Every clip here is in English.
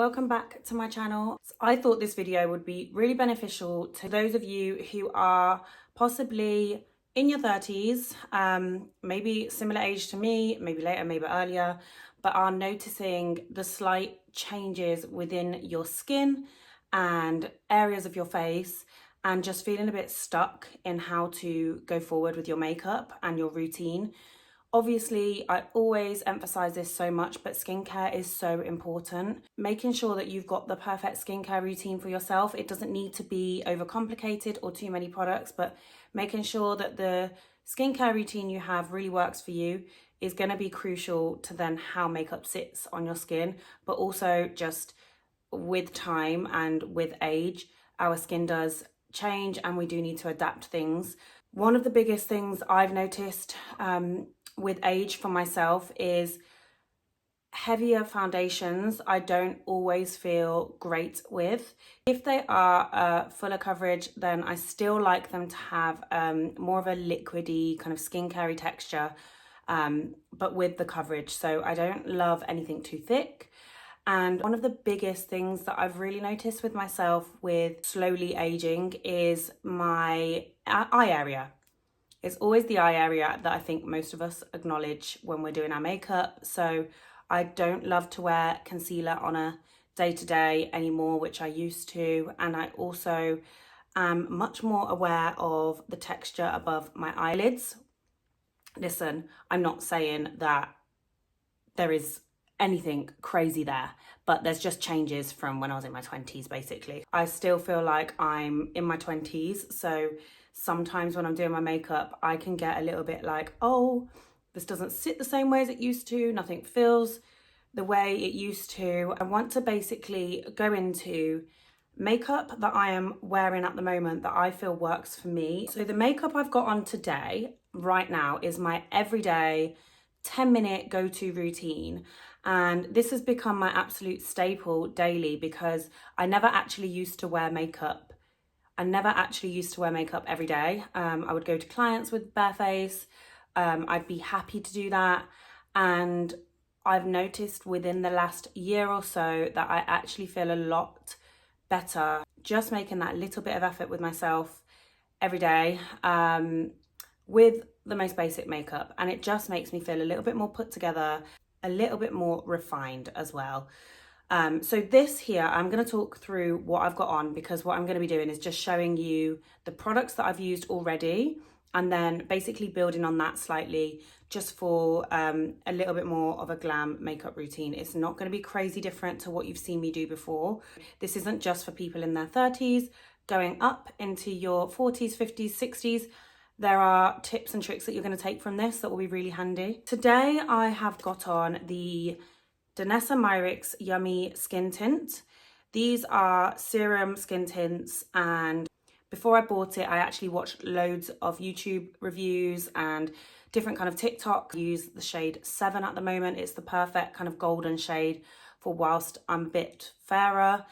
welcome back to my channel. I thought this video would be really beneficial to those of you who are possibly in your 30s, maybe similar age to me, maybe later, maybe earlier, but are noticing the slight changes within your skin and areas of your face and just feeling a bit stuck in how to go forward with your makeup and your routine. Obviously, I always emphasize this so much, but skincare is so important. Making sure that you've got the perfect skincare routine for yourself. It doesn't need to be overcomplicated or too many products, but making sure that the skincare routine you have really works for you is going to be crucial to then how makeup sits on your skin, but also just with time and with age, our skin does change and we do need to adapt things. One of the biggest things I've noticed with age for myself is heavier foundations I don't always feel great with. If they are fuller coverage, then I still like them to have more of a liquidy kind of skincare texture, but with the coverage. So I don't love anything too thick. And one of the biggest things that I've really noticed with myself with slowly aging is my eye area. It's always the eye area that I think most of us acknowledge when we're doing our makeup. So I don't love to wear concealer on a day-to-day anymore, which I used to. And I also am much more aware of the texture above my eyelids. Listen, I'm not saying that there is anything crazy there, but there's just changes from when I was in my 20s, basically. I still feel like I'm in my 20s, so sometimes when I'm doing my makeup, I can get a little bit like, oh, this doesn't sit the same way as it used to, nothing feels the way it used to. I want to basically go into makeup that I am wearing at the moment that I feel works for me. So the makeup I've got on today, right now, is my everyday 10-minute go-to routine. And this has become my absolute staple daily because I never actually used to wear makeup. I never actually used to wear makeup every day. I would go to clients with bare face. I'd be happy to do that. And I've noticed within the last year or so that I actually feel a lot better just making that little bit of effort with myself every day with the most basic makeup. And it just makes me feel a little bit more put together, a little bit more refined as well. So this here, I'm going to talk through what I've got on, because what I'm going to be doing is just showing you the products that I've used already and then basically building on that slightly just for a little bit more of a glam makeup routine. It's not going to be crazy different to what you've seen me do before. This isn't just for people in their 30s, going up into your 40s, 50s, 60s. There are tips and tricks that you're going to take from this that will be really handy. Today I have got on the Danessa Myricks Yummy Skin Tint. These are serum skin tints, and before I bought it I actually watched loads of YouTube reviews and different kind of TikTok. I use the shade 7 at the moment. It's the perfect kind of golden shade for whilst I'm a bit fairer.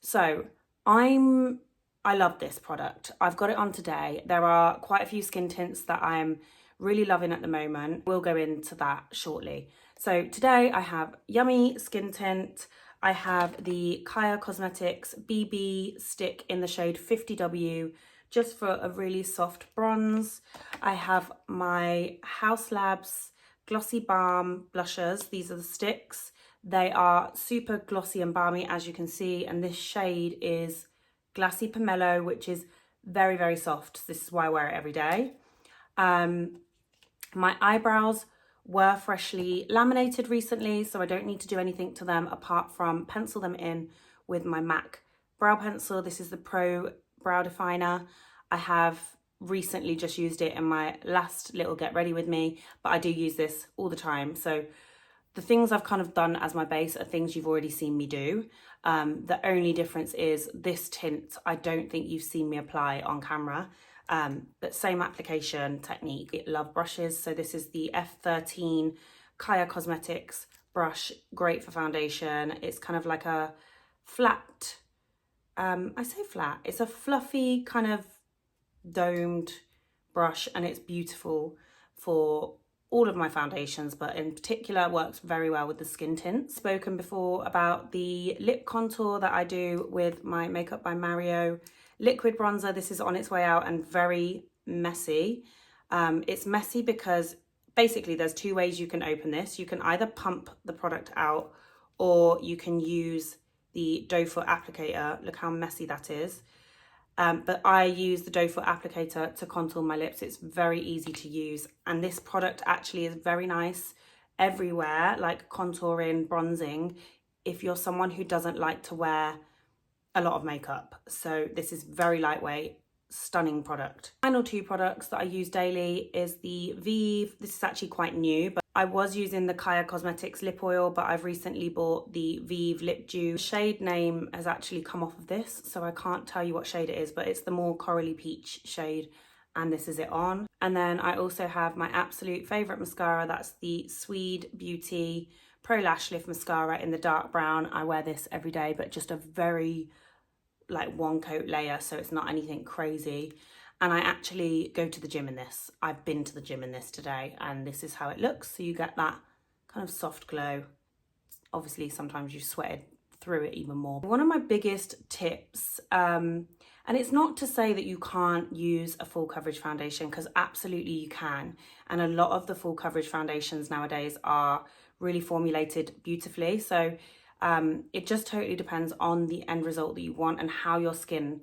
So I love this product. I've got it on today. There are quite a few skin tints that I'm really loving at the moment. We'll go into that shortly. So today I have Yummy Skin Tint. I have the Caia Cosmetics BB stick in the shade 50W, just for a really soft bronze. I have my Haus Labs Glassy Balm blushers. These are the sticks. They are super glossy and balmy, as you can see, and this shade is Glassy Pomelo, which is very, very soft. This is why I wear it every day. My eyebrows were freshly laminated recently, so I don't need to do anything to them apart from pencil them in with my MAC brow pencil. This is the Pro Brow Definer. I have recently just used it in my last little get ready with me, but I do use this all the time. So the things I've kind of done as my base are things you've already seen me do. The only difference is this tint, I don't think you've seen me apply on camera. But same application technique. Love brushes. So this is the F13 Caia Cosmetics brush, great for foundation. It's kind of like a flat, I say flat, it's a fluffy kind of domed brush, and it's beautiful for all of my foundations, but in particular works very well with the skin tints. Spoken before about the lip contour that I do with my Makeup by Mario liquid bronzer. This is on its way out and very messy. It's messy because basically there's two ways you can open this. You can either pump the product out or you can use the doe foot applicator. Look how messy that is. But I use the doe foot applicator to contour my lips. It's very easy to use. And this product actually is very nice everywhere, like contouring, bronzing, if you're someone who doesn't like to wear a lot of makeup. So this is very lightweight, stunning product. Final two products that I use daily is the Vieve. This is actually quite new, but I was using the Caia Cosmetics lip oil, but I've recently bought the Vieve Lip Dew. The shade name has actually come off of this, so I can't tell you what shade it is, but it's the more corally peach shade, and this is it on. And then I also have my absolute favorite mascara. That's the Sweed Beauty Pro Lash Lift Mascara in the dark brown. I wear this every day, but just a very like one coat layer, so it's not anything crazy. And I actually go to the gym in this. I've been to the gym in this today, and this is how it looks. So you get that kind of soft glow. Obviously, sometimes you've sweated through it even more. One of my biggest tips, and it's not to say that you can't use a full coverage foundation, because absolutely you can. And a lot of the full coverage foundations nowadays are really formulated beautifully. So it just totally depends on the end result that you want and how your skin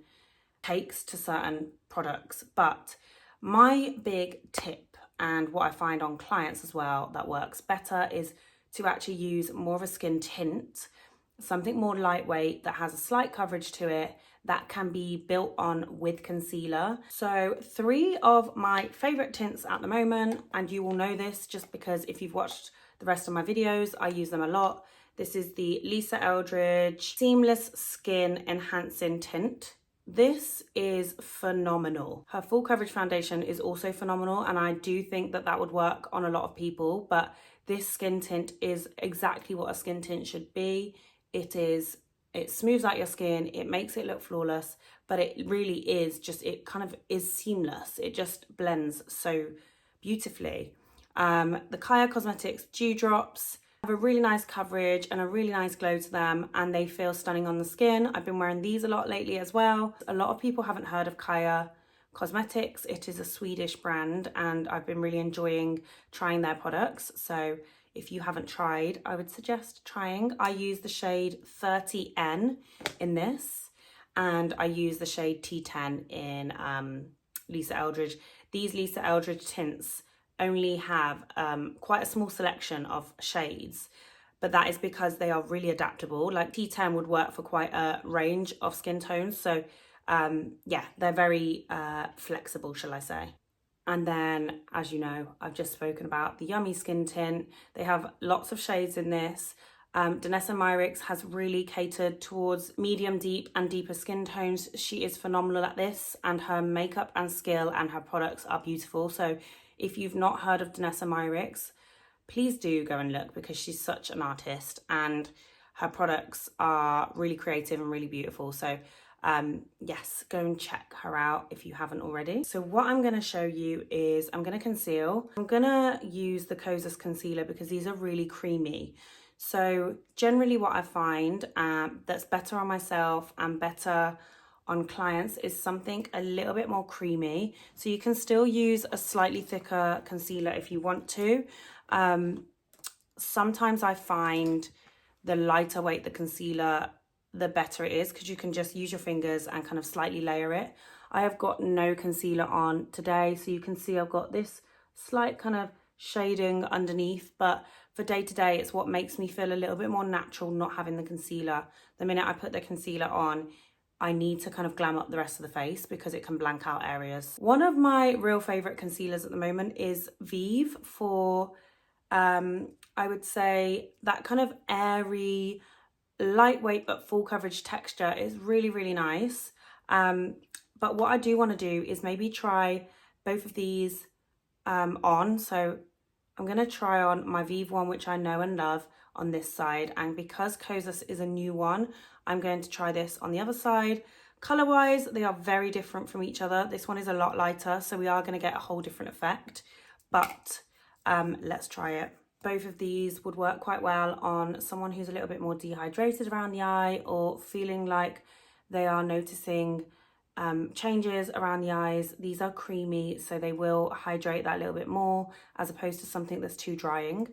takes to certain products. But my big tip, and what I find on clients as well that works better, is to actually use more of a skin tint, something more lightweight that has a slight coverage to it that can be built on with concealer. So 3 of my favorite tints at the moment, and you will know this just because if you've watched the rest of my videos, I use them a lot. This is the Lisa Eldridge Seamless Skin Enhancing Tint. This is phenomenal. Her full coverage foundation is also phenomenal, and I do think that that would work on a lot of people, but this skin tint is exactly what a skin tint should be. It smooths out your skin, it makes it look flawless, but it really is just, it kind of is seamless. It just blends so beautifully. The Caia Cosmetics Dew Drops have a really nice coverage and a really nice glow to them, and they feel stunning on the skin. I've been wearing these a lot lately as well. A lot of people haven't heard of Caia Cosmetics. It is a Swedish brand, and I've been really enjoying trying their products. So if you haven't tried, I would suggest trying. I use the shade 30N in this, and I use the shade T10 in Lisa Eldridge. These Lisa Eldridge tints only have quite a small selection of shades, but that is because they are really adaptable. Like T10 would work for quite a range of skin tones. So yeah, they're very flexible, shall I say. And then, as you know, I've just spoken about the Yummy Skin Tint. They have lots of shades in this. Danessa Myricks has really catered towards medium, deep and deeper skin tones. She is phenomenal at this, and her makeup and skill and her products are beautiful. So if you've not heard of Danessa Myricks, please do go and look, because she's such an artist and her products are really creative and really beautiful. So yes, go and check her out if you haven't already. So what I'm going to show you is I'm going to conceal. I'm going to use the Kosas Concealer because these are really creamy. So generally what I find that's better on myself and better on clients is something a little bit more creamy. So you can still use a slightly thicker concealer if you want to. Sometimes I find the lighter weight the concealer, the better it is, because you can just use your fingers and kind of slightly layer it. I have got no concealer on today, so you can see I've got this slight kind of shading underneath, but for day to day, it's what makes me feel a little bit more natural not having the concealer. The minute I put the concealer on, I need to kind of glam up the rest of the face because it can blank out areas. One of my real favorite concealers at the moment is Vieve for, I would say, that kind of airy, lightweight but full coverage texture is really, really nice. But what I do want to do is maybe try both of these on. So I'm going to try on my Vieve one, which I know and love, on this side, and because Kosas is a new one, I'm going to try this on the other side. Color wise, they are very different from each other. This one is a lot lighter, so we are going to get a whole different effect, but let's try it. Both of these would work quite well on someone who's a little bit more dehydrated around the eye, or feeling like they are noticing changes around the eyes. These are creamy, so they will hydrate that a little bit more, as opposed to something that's too drying.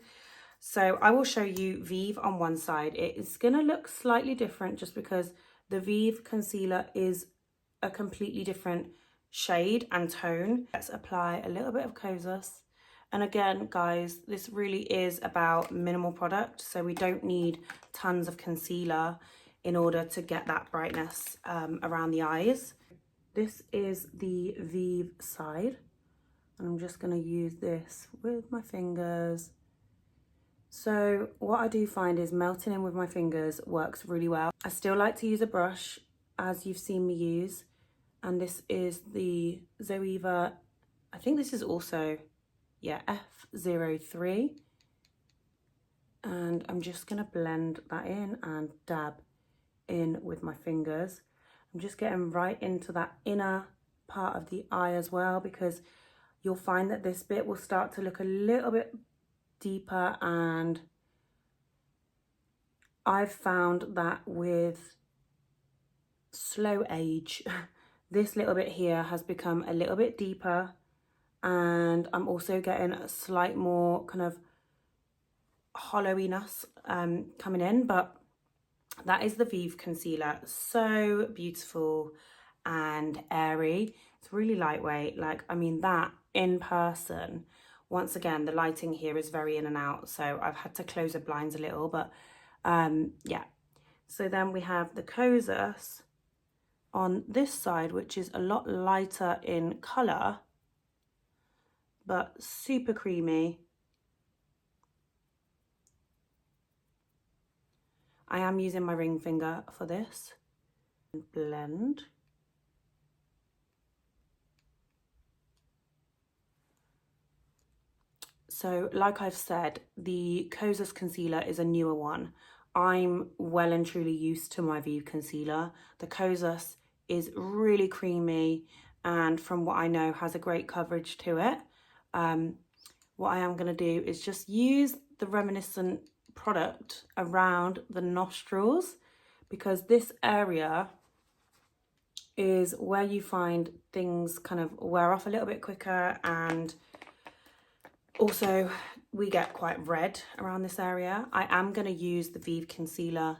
So I will show you Vieve on one side. It is going to look slightly different just because the Vieve concealer is a completely different shade and tone. Let's apply a little bit of Kosas. And again, guys, this really is about minimal product, so we don't need tons of concealer in order to get that brightness around the eyes. This is the Vieve side, and I'm just going to use this with my fingers. So what I do find is melting in with my fingers works really well. I still like to use a brush, as you've seen me use, and this is the Zoeva, I think this is also, yeah, F03. And I'm just going to blend that in and dab in with my fingers. I'm just getting right into that inner part of the eye as well, because you'll find that this bit will start to look a little bit deeper, and I've found that with slow age, this little bit here has become a little bit deeper, and I'm also getting a slight more kind of hollowiness coming in. But that is the Vieve concealer. So beautiful and airy. It's really lightweight. Like, I mean, that in person, once again, the lighting here is very in and out, so I've had to close the blinds a little, but yeah. So then we have the Kosas on this side, which is a lot lighter in colour, but super creamy. I am using my ring finger for this. Blend. So like I've said, the Kosas concealer is a newer one. I'm well and truly used to my Vieve concealer. The Kosas is really creamy, and from what I know has a great coverage to it. What I am going to do is just use the reminiscent product around the nostrils, because this area is where you find things kind of wear off a little bit quicker, and also we get quite red around this area. I am going to use the Vieve concealer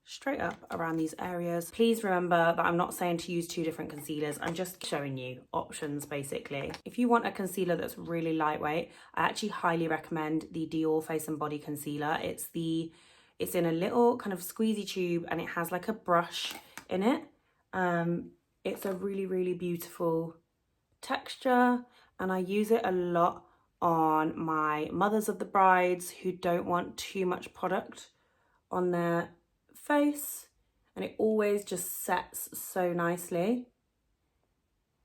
straight up around these areas. Please remember that I'm not saying to use two different concealers. I'm just showing you options basically. If you want a concealer that's really lightweight, I actually highly recommend the Dior Face and Body Concealer. It's in a little kind of squeezy tube, and it has like a brush in it. It's a really, really beautiful texture, and I use it a lot on my mothers of the brides who don't want too much product on their face, and it always just sets so nicely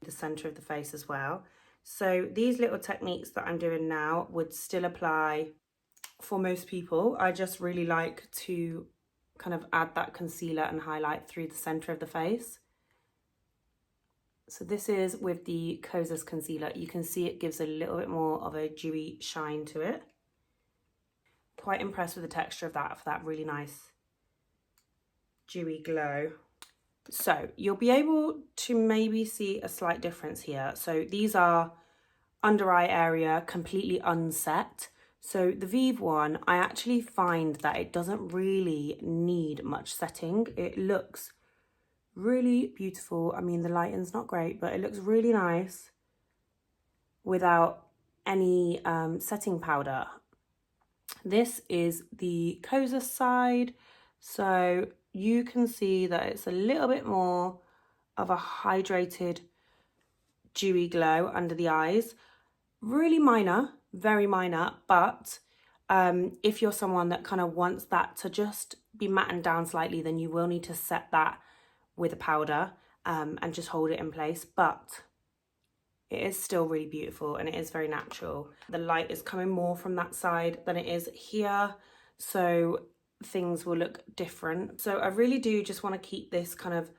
the center of the face as well. So these little techniques that I'm doing now would still apply for most people. I just really like to kind of add that concealer and highlight through the center of the face. So this is with the Kosas concealer. You can see it gives a little bit more of a dewy shine to it. Quite impressed with the texture of that, for that really nice dewy glow. So you'll be able to maybe see a slight difference here. So these are under eye area, completely unset. So the Vieve one, I actually find that it doesn't really need much setting. It looks really beautiful. I mean, the lighting's not great, but it looks really nice without any setting powder. This is the Kosas side. So you can see that it's a little bit more of a hydrated, dewy glow under the eyes. Really minor, very minor, but if you're someone that kind of wants that to just be matted down slightly, then you will need to set that with a powder and just hold it in place. But it is still really beautiful, and it is very natural. The light is coming more from that side than it is here, so things will look different. So I really do just want to keep this kind of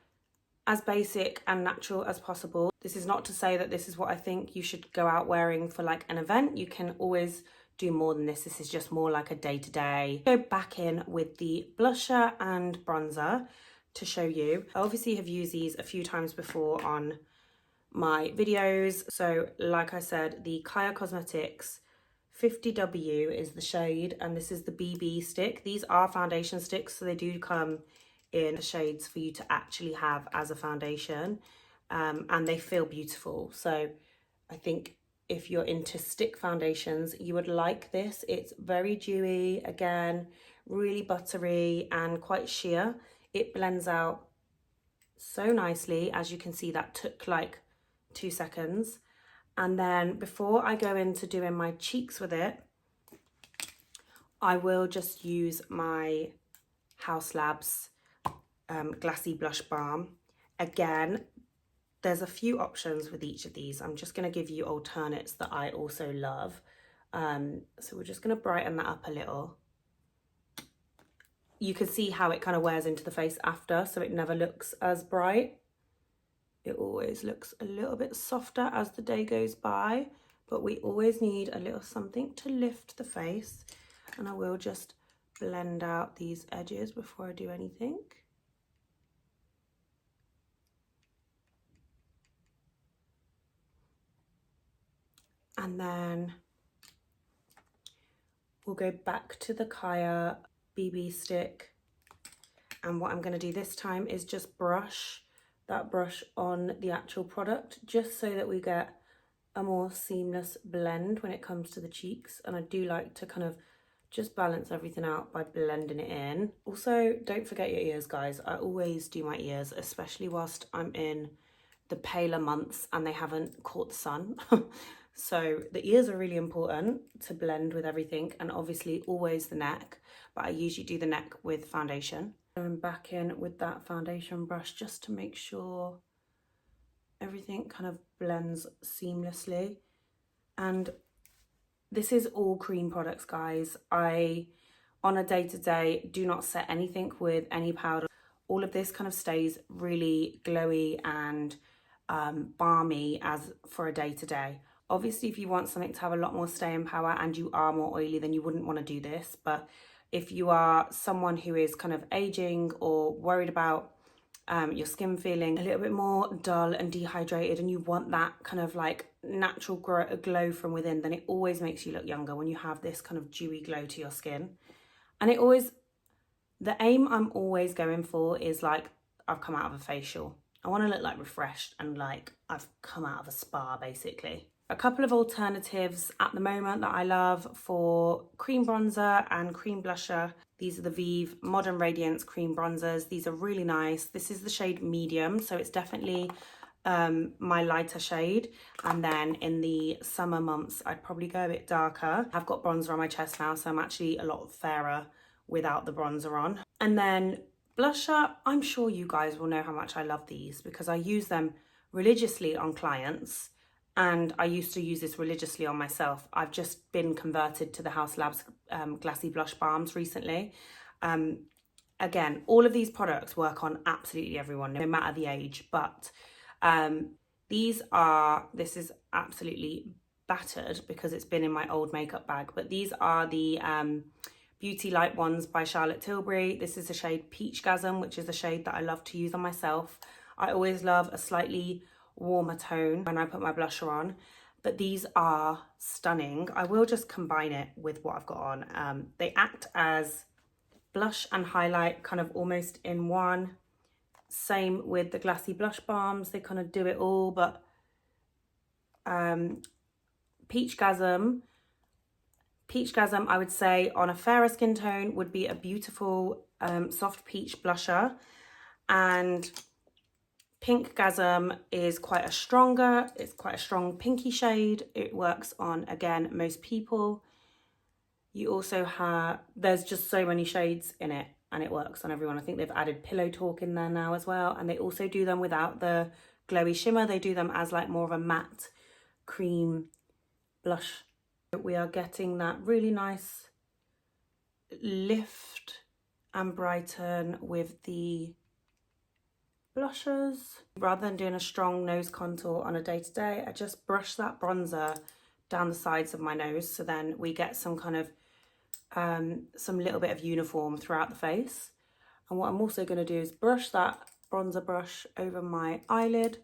as basic and natural as possible. This is not to say that this is what I think you should go out wearing for like an event. You can always do more than this. This is just more like a day-to-day. Go back in with the blusher and bronzer to show you. I obviously have used these a few times before on my videos. So like I said, the Caia Cosmetics 50W is the shade, and this is the BB stick. These are foundation sticks, so they do come in shades for you to actually have as a foundation, and they feel beautiful. So I think if you're into stick foundations, you would like this. It's very dewy, again, really buttery and quite sheer. It blends out so nicely. As you can see, that took like 2 seconds. And then before I go into doing my cheeks with it, I will just use my Haus Labs Glassy Blush Balm. Again, there's a few options with each of these. I'm just going to give you alternates that I also love. So we're just going to brighten that up a little. You can see how it kind of wears into the face after, so it never looks as bright. It always looks a little bit softer as the day goes by, but we always need a little something to lift the face. And I will just blend out these edges before I do anything. And then we'll go back to the Caia BB stick. And what I'm going to do this time is just brush that brush on the actual product, just so that we get a more seamless blend when it comes to the cheeks. And I do like to kind of just balance everything out by blending it in. Also, don't forget your ears, guys. I always do my ears, especially whilst I'm in the paler months and they haven't caught the sun. So the ears are really important to blend with everything, and obviously always the neck, but I usually do the neck with foundation. Going back in with that foundation brush just to make sure everything kind of blends seamlessly. And this is all cream products, guys. I, on a day-to-day, do not set anything with any powder. All of this kind of stays really glowy and balmy as for a day-to-day. Obviously, if you want something to have a lot more staying power and you are more oily, then you wouldn't want to do this. But if you are someone who is kind of aging or worried about your skin feeling a little bit more dull and dehydrated, and you want that kind of like natural glow from within, then it always makes you look younger when you have this kind of dewy glow to your skin. And it always, the aim I'm always going for is like, I've come out of a facial. I want to look like refreshed and like I've come out of a spa, basically. A couple of alternatives at the moment that I love for cream bronzer and cream blusher. These are the Vieve Modern Radiance cream bronzers. These are really nice. This is the shade medium, so it's definitely my lighter shade. And then in the summer months, I'd probably go a bit darker. I've got bronzer on my chest now, so I'm actually a lot fairer without the bronzer on. And then blusher, I'm sure you guys will know how much I love these because I use them religiously on clients. And I used to use this religiously on myself. I've just been converted to the Haus Labs Glassy Blush Balms recently. Again, all of these products work on absolutely everyone, no matter the age. But this is absolutely battered because it's been in my old makeup bag. But these are the Beauty Light ones by Charlotte Tilbury. This is the shade Peachgasm, which is the shade that I love to use on myself. I always love a slightly warmer tone when I put my blusher on, but these are stunning. I will just combine it with what I've got on. They act as blush and highlight kind of almost in one. Same with the Glassy Blush Balms, they kind of do it all, but Peachgasm, I would say on a fairer skin tone would be a beautiful soft peach blusher, and Pinkgasm is quite a strong pinky shade. It works on, again, most people. You also have, there's just so many shades in it and it works on everyone. I think they've added Pillow Talk in there now as well. And they also do them without the glowy shimmer. They do them as like more of a matte cream blush. We are getting that really nice lift and brighten with the blushes. Rather than doing a strong nose contour on a day-to-day, I just brush that bronzer down the sides of my nose, so then we get some kind of some little bit of uniform throughout the face. And what I'm also going to do is brush that bronzer brush over my eyelid,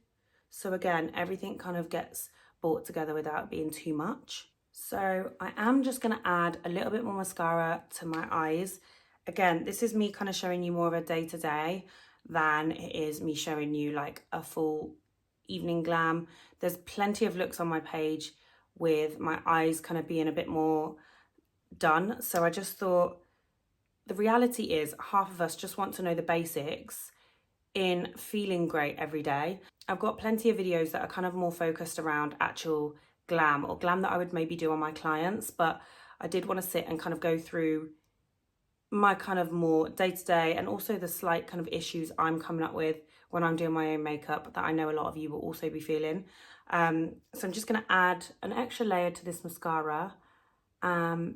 so again everything kind of gets brought together without being too much. So I am just going to add a little bit more mascara to my eyes. Again, this is me kind of showing you more of a day-to-day than it is me showing you like a full evening glam. There's plenty of looks on my page with my eyes kind of being a bit more done, so I just thought the reality is half of us just want to know the basics in feeling great every day. I've got plenty of videos that are kind of more focused around actual glam, or glam that I would maybe do on my clients, but I did want to sit and kind of go through my kind of more day-to-day and also the slight kind of issues I'm coming up with when I'm doing my own makeup that I know a lot of you will also be feeling. So I'm just going to add an extra layer to this mascara. I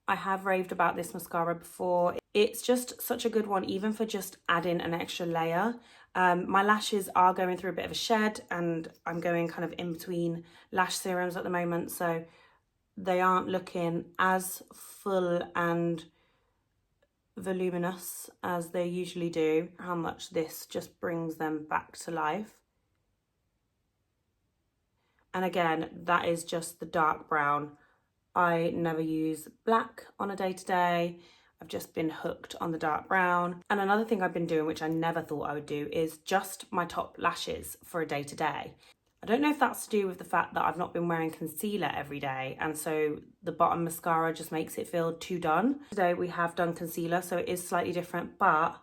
have raved about this mascara before. It's just such a good one, even for just adding an extra layer. My lashes are going through a bit of a shed, and I'm going kind of in between lash serums at the moment, so they aren't looking as full and voluminous as they usually do. How much this just brings them back to life. And again, that is just the dark brown. I never use black on a day-to-day. I've just been hooked on the dark brown. And another thing I've been doing, which I never thought I would do, is just my top lashes for a day-to-day. I don't know if that's to do with the fact that I've not been wearing concealer every day, and so the bottom mascara just makes it feel too done. Today we have done concealer, so it is slightly different, but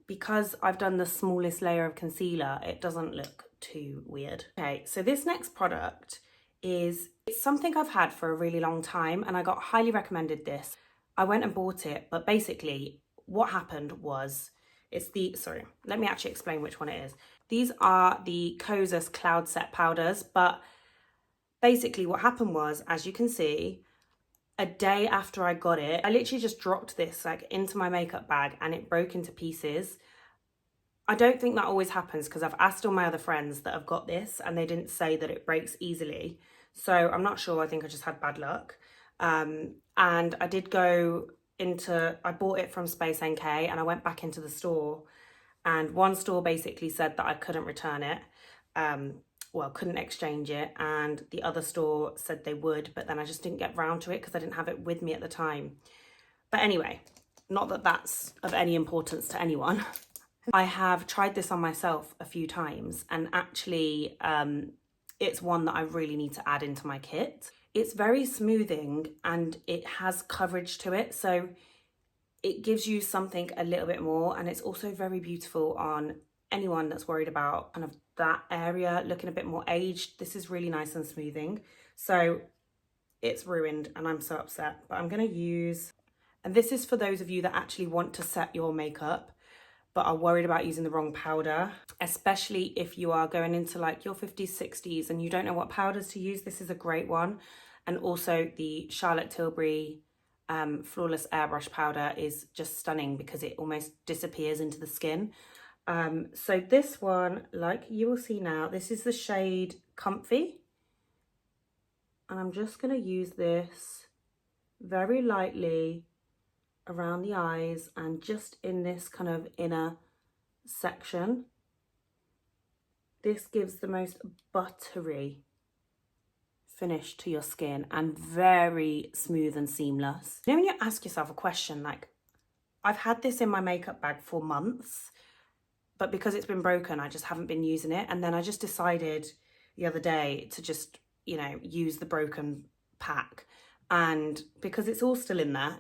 because I've done the smallest layer of concealer, it doesn't look too weird. Okay, so this next product it's something I've had for a really long time, and I got highly recommended this. I went and bought it, but basically what happened was, sorry, let me actually explain which one it is. These are the Kosas Cloud Set powders, but basically what happened was, as you can see, a day after I got it, I literally just dropped this like into my makeup bag and it broke into pieces. I don't think that always happens, because I've asked all my other friends that have got this and they didn't say that it breaks easily. So I'm not sure, I think I just had bad luck. And I did go I bought it from Space NK, and I went back into the store, and one store basically said that I couldn't return it. Well, couldn't exchange it, and the other store said they would, but then I just didn't get round to it because I didn't have it with me at the time. But anyway, not that that's of any importance to anyone. I have tried this on myself a few times, and actually it's one that I really need to add into my kit. It's very smoothing and it has coverage to it, so it gives you something a little bit more, and it's also very beautiful on anyone that's worried about kind of that area looking a bit more aged. This is really nice and smoothing. So it's ruined and I'm so upset, but I'm going to use, and this is for those of you that actually want to set your makeup but are worried about using the wrong powder, especially if you are going into like your 50s, 60s and you don't know what powders to use. This is a great one. And also the Charlotte Tilbury Flawless Airbrush powder is just stunning because it almost disappears into the skin. So this one, like you will see now, this is the shade Comfy. And I'm just going to use this very lightly around the eyes and just in this kind of inner section. This gives the most buttery finish to your skin and very smooth and seamless. You know, when you ask yourself a question like, I've had this in my makeup bag for months, but because it's been broken, I just haven't been using it. And then I just decided the other day to just, you know, use the broken pack. And because it's all still in there,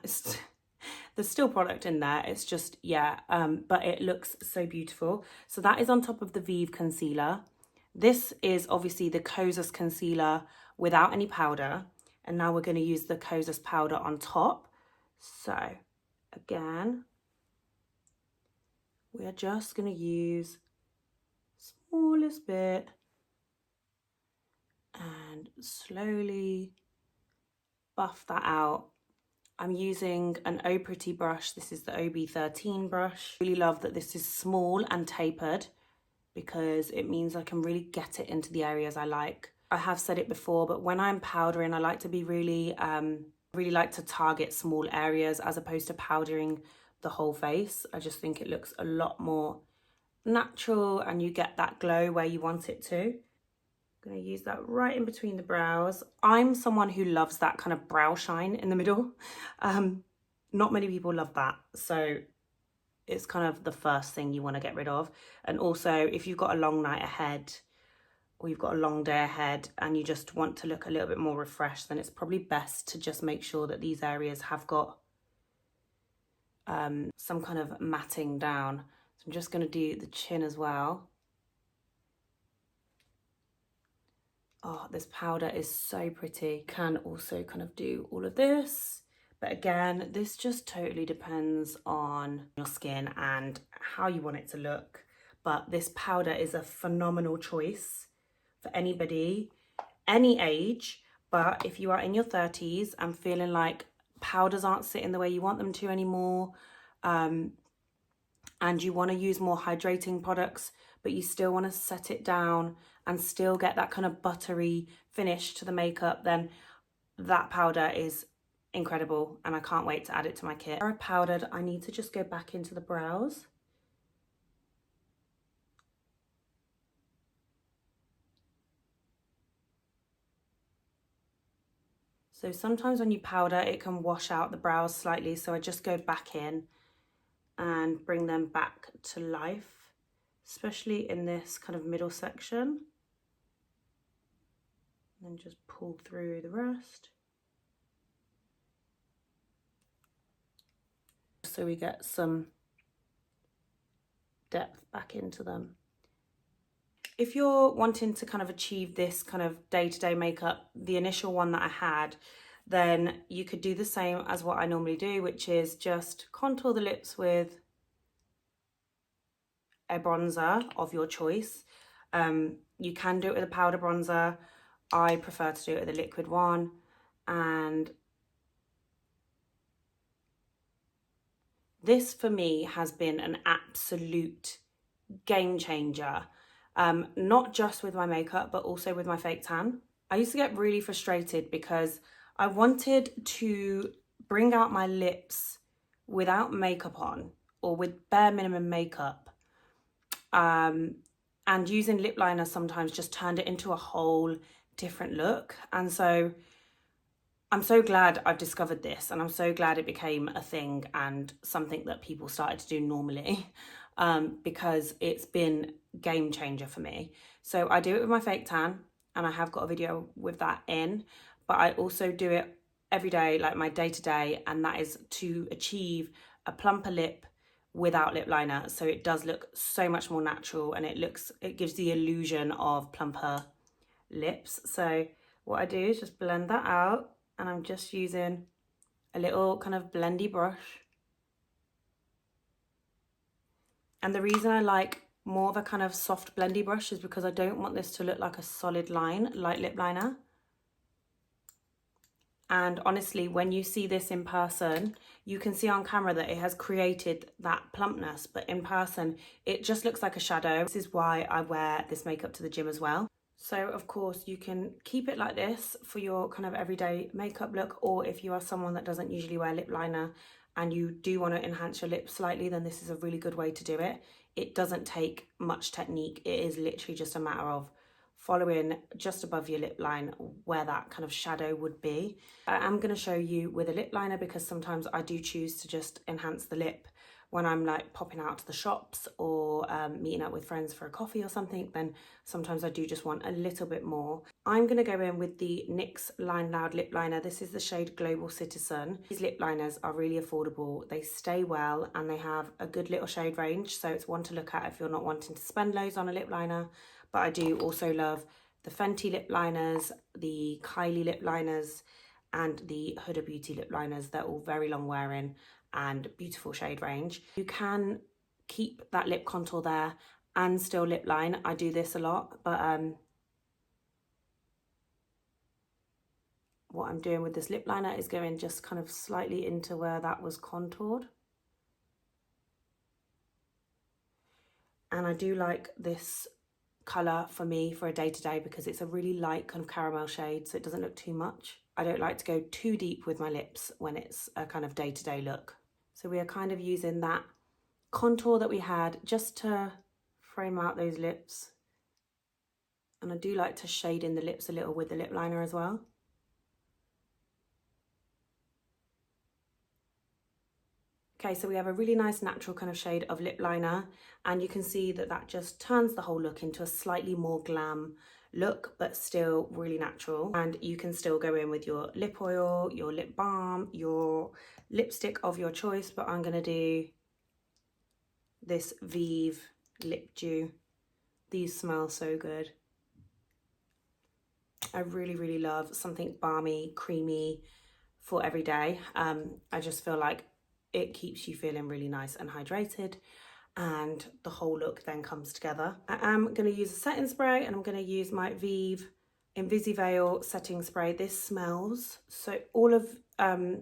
there's still product in there. It's just, yeah, but it looks so beautiful. So that is on top of the Vieve concealer. This is obviously the Kosas concealer without any powder. And now we're going to use the Kosas powder on top. So again, we are just going to use smallest bit and slowly buff that out. I'm using an Oh Pretty brush. This is the OB13 brush. Really love that this is small and tapered because it means I can really get it into the areas I like. I have said it before, but when I'm powdering, I like to be really like to target small areas as opposed to powdering the whole face. I just think it looks a lot more natural and you get that glow where you want it to. I'm going to use that right in between the brows. I'm someone who loves that kind of brow shine in the middle. Not many people love that, so it's kind of the first thing you want to get rid of. And also, if you've got a long night ahead or you've got a long day ahead and you just want to look a little bit more refreshed, then it's probably best to just make sure that these areas have got some kind of matting down. So I'm just going to do the chin as well. Oh, this powder is so pretty. Can also kind of do all of this. But again, this just totally depends on your skin and how you want it to look. But this powder is a phenomenal choice for anybody, any age. But if you are in your 30s and feeling like powders aren't sitting the way you want them to anymore, and you want to use more hydrating products, but you still want to set it down and still get that kind of buttery finish to the makeup, then that powder is incredible and I can't wait to add it to my kit. Where I powdered, I need to just go back into the brows. So sometimes when you powder, it can wash out the brows slightly, so I just go back in and bring them back to life, especially in this kind of middle section. And then just pull through the rest. So we get some depth back into them. If you're wanting to kind of achieve this kind of day-to-day makeup, the initial one that I had, then you could do the same as what I normally do, which is just contour the lips with a bronzer of your choice. You can do it with a powder bronzer. I prefer to do it with a liquid one. And this for me has been an absolute game changer. Not just with my makeup, but also with my fake tan. I used to get really frustrated because I wanted to bring out my lips without makeup on or with bare minimum makeup. And using lip liner sometimes just turned it into a whole different look. And so I'm so glad I've discovered this, and I'm so glad it became a thing and something that people started to do normally, because it's been game changer for me. So I do it with my fake tan, and I have got a video with that in, but I also do it every day, like my day-to-day, and that is to achieve a plumper lip without lip liner. So it does look so much more natural, and it gives the illusion of plumper lips. So what I do is just blend that out, and I'm just using a little kind of blendy brush. And the reason I like more of a kind of soft blendy brush is because I don't want this to look like a solid line like lip liner. And honestly, when you see this in person, you can see on camera that it has created that plumpness, but in person, it just looks like a shadow. This is why I wear this makeup to the gym as well. So of course you can keep it like this for your kind of everyday makeup look, or if you are someone that doesn't usually wear lip liner and you do want to enhance your lips slightly, then this is a really good way to do it. It doesn't take much technique. It is literally just a matter of following just above your lip line where that kind of shadow would be. I am going to show you with a lip liner because sometimes I do choose to just enhance the lip when I'm like popping out to the shops or meeting up with friends for a coffee or something. Then sometimes I do just want a little bit more. I'm going to go in with the NYX Line Loud lip liner. This is the shade Global Citizen. These lip liners are really affordable. They stay well and they have a good little shade range. So it's one to look at if you're not wanting to spend loads on a lip liner. But I do also love the Fenty lip liners, the Kylie lip liners, and the Huda Beauty lip liners. They're all very long wearing and beautiful shade range. You can keep that lip contour there and still lip line. I do this a lot, but what I'm doing with this lip liner is going just kind of slightly into where that was contoured. And I do like this colour for me for a day-to-day because it's a really light kind of caramel shade, so it doesn't look too much. I don't like to go too deep with my lips when it's a kind of day-to-day look. So we are kind of using that contour that we had just to frame out those lips. And I do like to shade in the lips a little with the lip liner as well. Okay, so we have a really nice natural kind of shade of lip liner, and you can see that that just turns the whole look into a slightly more glam look, but still really natural. And you can still go in with your lip oil, your lip balm, your lipstick of your choice, but I'm gonna do this Vieve Lip Dew. These smell so good. I really, really love something balmy, creamy for every day. I just feel like it keeps you feeling really nice and hydrated, and the whole look then comes together. I am going to use a setting spray, and I'm going to use my Vieve Invisiveil setting spray. This smells, so all of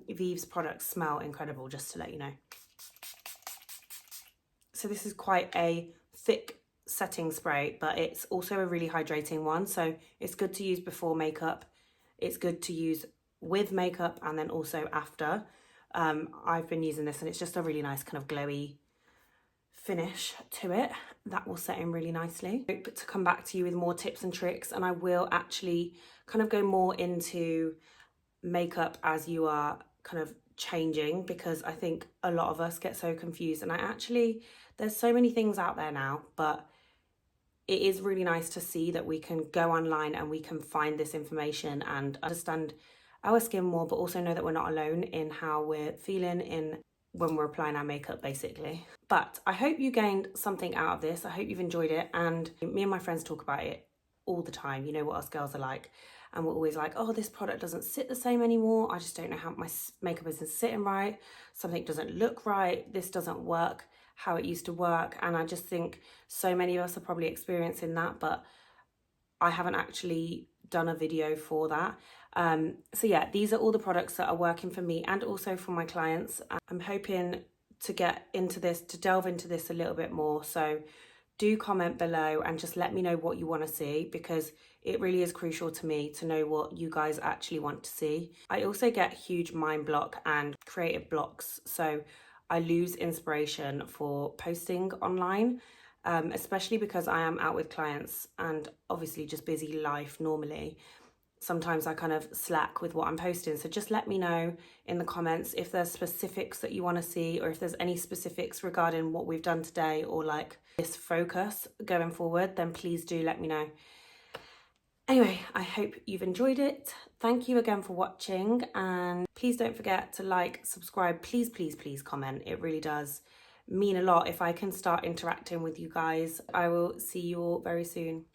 Vieve's products smell incredible, just to let you know. So this is quite a thick setting spray, but it's also a really hydrating one, so it's good to use before makeup. It's good to use with makeup and then also after. I've been using this and it's just a really nice kind of glowy finish to it that will set in really nicely. I hope to come back to you with more tips and tricks, and I will actually kind of go more into makeup as you are kind of changing, because I think a lot of us get so confused, and there's so many things out there now, but it is really nice to see that we can go online and we can find this information and understand our skin more, but also know that we're not alone in how we're feeling when we're applying our makeup, basically. But I hope you gained something out of this. I hope you've enjoyed it, and me and my friends talk about it all the time. You know what us girls are like, and we're always like, oh, this product doesn't sit the same anymore. I just don't know how my makeup isn't sitting right. Something doesn't look right. This doesn't work how it used to work. And I just think so many of us are probably experiencing that, but I haven't actually done a video for that. So yeah, these are all the products that are working for me and also for my clients. I'm hoping to get into this, to delve into this a little bit more. So do comment below and just let me know what you want to see, because it really is crucial to me to know what you guys actually want to see. I also get huge mind block and creative blocks, so I lose inspiration for posting online, especially because I am out with clients and obviously just busy life normally. Sometimes I kind of slack with what I'm posting. So just let me know in the comments if there's specifics that you want to see, or if there's any specifics regarding what we've done today, or like this focus going forward, then please do let me know. Anyway, I hope you've enjoyed it. Thank you again for watching, and please don't forget to like, subscribe, please, please, please comment. It really does mean a lot if I can start interacting with you guys. I will see you all very soon.